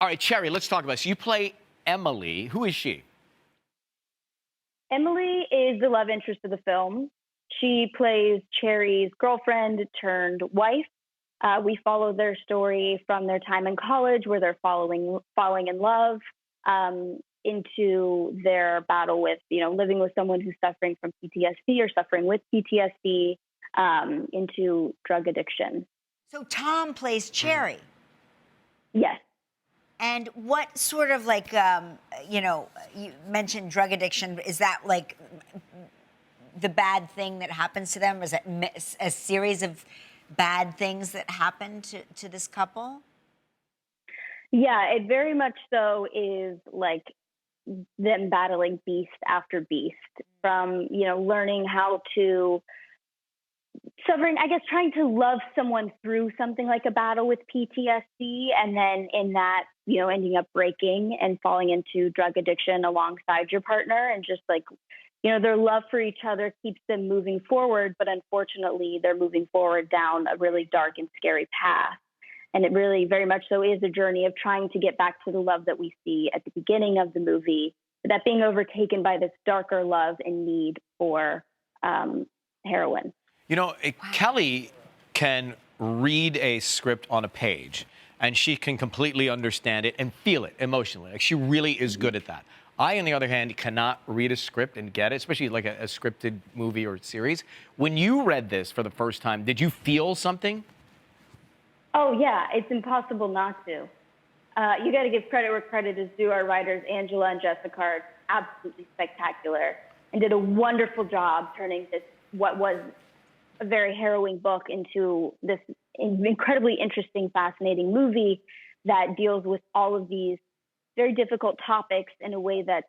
All right, Cherry, let's talk about this. You play Emily. Who is she? Emily is the love interest of the film. She plays Cherry's girlfriend turned wife. We follow their story from their time in college, where they're falling in love, into their battle with, living with someone who's suffering from PTSD or suffering with PTSD, into drug addiction. So Tom plays Cherry. Yes. And what sort of you mentioned drug addiction. Is that like the bad thing that happens to them? Is it a series of bad things that happen to this couple? Yeah, it very much so is like them battling beast after beast, from, learning how to suffering, I guess, trying to love someone through something like a battle with PTSD, and then in that, ending up breaking and falling into drug addiction alongside your partner, and just like, their love for each other keeps them moving forward, but unfortunately they're moving forward down a really dark and scary path. And it really very much so is a journey of trying to get back to the love that we see at the beginning of the movie, but that being overtaken by this darker love and need for heroin. Kelly can read a script on a page, and she can completely understand it and feel it emotionally. Like, she really is good at that. I, on the other hand, cannot read a script and get it, especially like a scripted movie or series. When you read this for the first time, did you feel something? Oh, yeah. It's impossible not to. You got to give credit where credit is due. Our writers, Angela and Jessica, are absolutely spectacular and did a wonderful job turning this, what was a very harrowing book, into this incredibly interesting, fascinating movie that deals with all of these very difficult topics in a way that,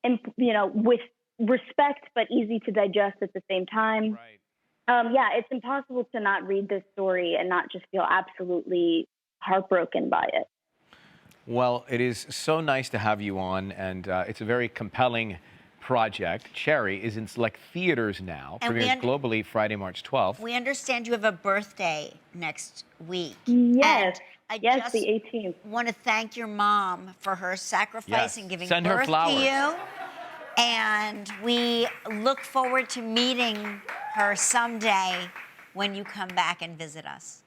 with respect but easy to digest at the same time. Right. Yeah, it's impossible to not read this story and not just feel absolutely heartbroken by it. Well, it is so nice to have you on, and it's a very compelling project. Cherry is in select theaters now, And premieres globally Friday, March 12th. We understand you have a birthday next week. Yes. And Yes, the 18th. want to thank your mom for her sacrifice and giving Send her birth flowers. to you. And we look forward to meeting her someday when you come back and visit us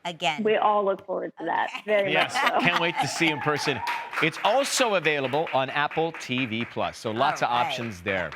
again. We all look forward to that. Very much so. Can't wait to see in person. It's also available on Apple TV+, so lots of options there.